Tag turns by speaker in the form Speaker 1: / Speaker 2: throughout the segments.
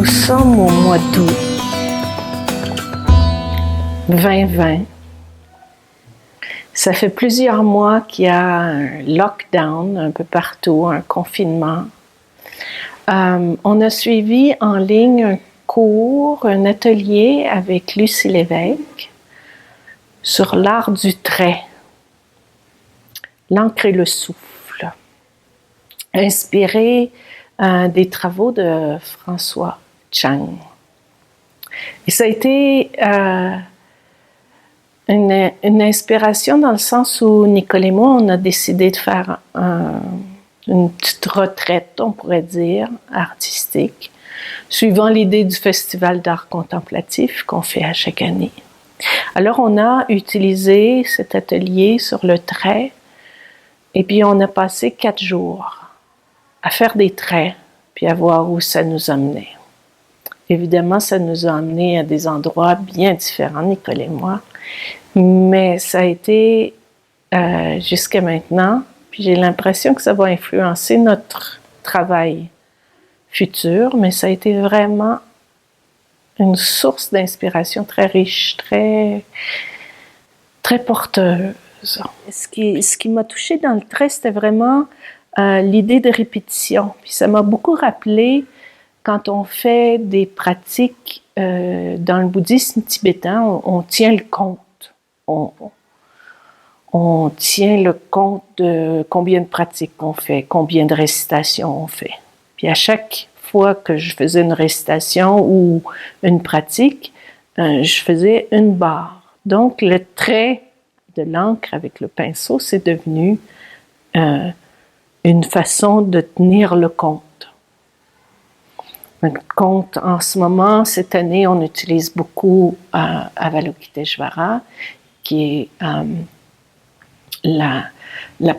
Speaker 1: Nous sommes au mois d'août 2020. Ça fait plusieurs mois qu'il y a un lockdown un peu partout, un confinement. On a suivi en ligne un cours, un atelier avec Lucie Lévesque sur l'art du trait, l'encre et le souffle, inspiré des travaux de François Chang. Et ça a été une inspiration dans le sens où Nicole et moi, on a décidé de faire une petite retraite, on pourrait dire, artistique, suivant l'idée du Festival d'art contemplatif qu'on fait à chaque année. Alors, on a utilisé cet atelier sur le trait et puis on a passé 4 jours à faire des traits puis à voir où ça nous amenait. Évidemment, ça nous a amenés à des endroits bien différents, Nicole et moi, mais ça a été jusqu'à maintenant, puis j'ai l'impression que ça va influencer notre travail futur, mais ça a été vraiment une source d'inspiration très riche, très porteuse. Ce qui m'a touchée dans le trait, c'était vraiment l'idée de répétition. Puis ça m'a beaucoup rappelé quand on fait des pratiques dans le bouddhisme tibétain, on tient le compte. On tient le compte de combien de pratiques on fait, combien de récitations on fait. Puis à chaque fois que je faisais une récitation ou une pratique, je faisais une barre. Donc le trait de l'encre avec le pinceau, c'est devenu une façon de tenir le compte. Le compte, en ce moment, cette année, on utilise beaucoup Avalokiteshvara, qui est la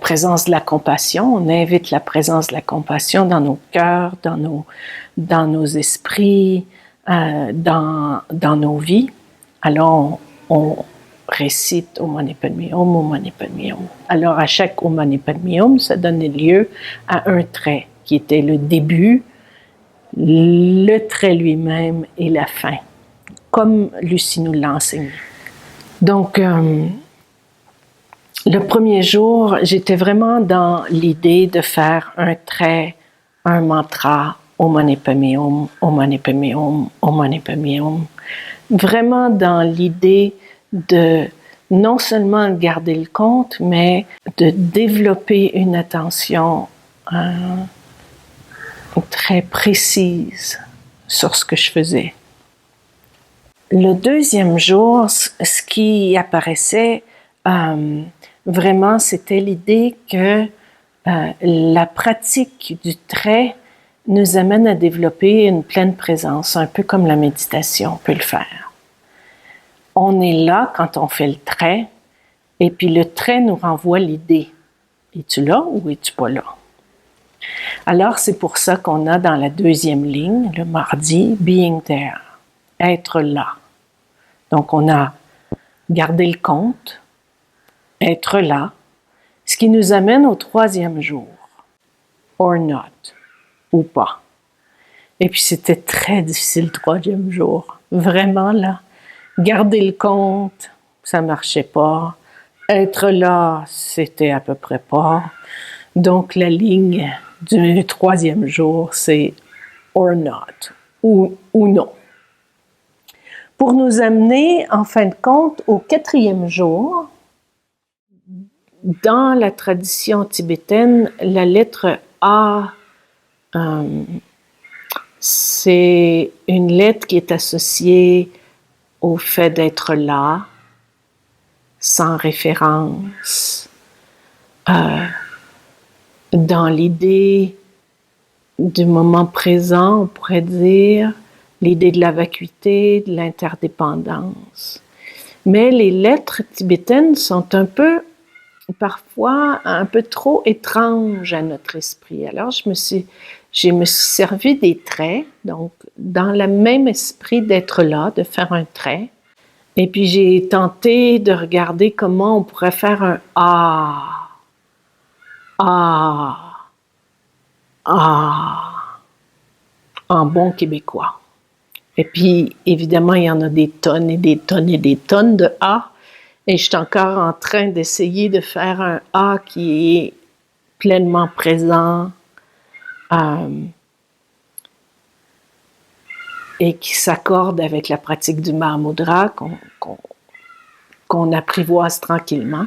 Speaker 1: présence de la compassion. On invite la présence de la compassion dans nos cœurs, dans nos esprits, dans nos vies. Alors, on récite Om Mani Padme Hum, Om Mani Padme Hum. Alors, à chaque Om Mani Padme Hum, ça donnait lieu à un trait qui était le début, le trait lui-même et la fin, comme Lucie nous l'a enseigné. Donc, le premier jour, j'étais vraiment dans l'idée de faire un trait, un mantra, Om Mani Padme Hum, Om Mani Padme Hum, Om Mani Padme Hum. Vraiment dans l'idée de non seulement garder le compte, mais de développer une attention très précise sur ce que je faisais. Le deuxième jour, ce qui apparaissait vraiment, c'était l'idée que la pratique du trait nous amène à développer une pleine présence, un peu comme la méditation peut le faire. On est là quand on fait le trait, et puis le trait nous renvoie l'idée. Es-tu là ou es-tu pas là? Alors, c'est pour ça qu'on a dans la deuxième ligne, le mardi, being there, être là. Donc, on a gardé le compte, être là, ce qui nous amène au troisième jour, or not, ou pas. Et puis, c'était très difficile le troisième jour, vraiment là. Garder le compte, ça marchait pas. Être là, c'était à peu près pas. Donc, la ligne du troisième jour, c'est or not, ou non. Pour nous amener, en fin de compte, au quatrième jour, dans la tradition tibétaine, la lettre A, c'est une lettre qui est associée au fait d'être là, sans référence, dans l'idée du moment présent, on pourrait dire, l'idée de la vacuité, de l'interdépendance. Mais les lettres tibétaines sont parfois un peu trop étranges à notre esprit. Alors, je me suis servi des traits, donc dans le même esprit d'être là, de faire un trait. Et puis, j'ai tenté de regarder comment on pourrait faire un « ah ». Ah, en bon québécois. Et puis, évidemment, il y en a des tonnes et des tonnes et des tonnes de A. Et je suis encore en train d'essayer de faire un A qui est pleinement présent et qui s'accorde avec la pratique du Mahamudra qu'on apprivoise tranquillement.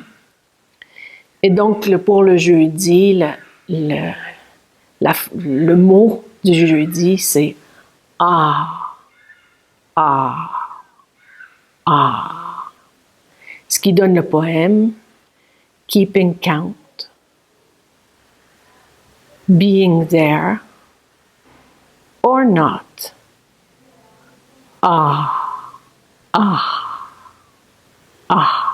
Speaker 1: Et donc, pour le jeudi, le mot du jeudi, c'est « Ah, ah, ah ». Ce qui donne le poème « Keeping count, being there or not, ah, ah, ah ».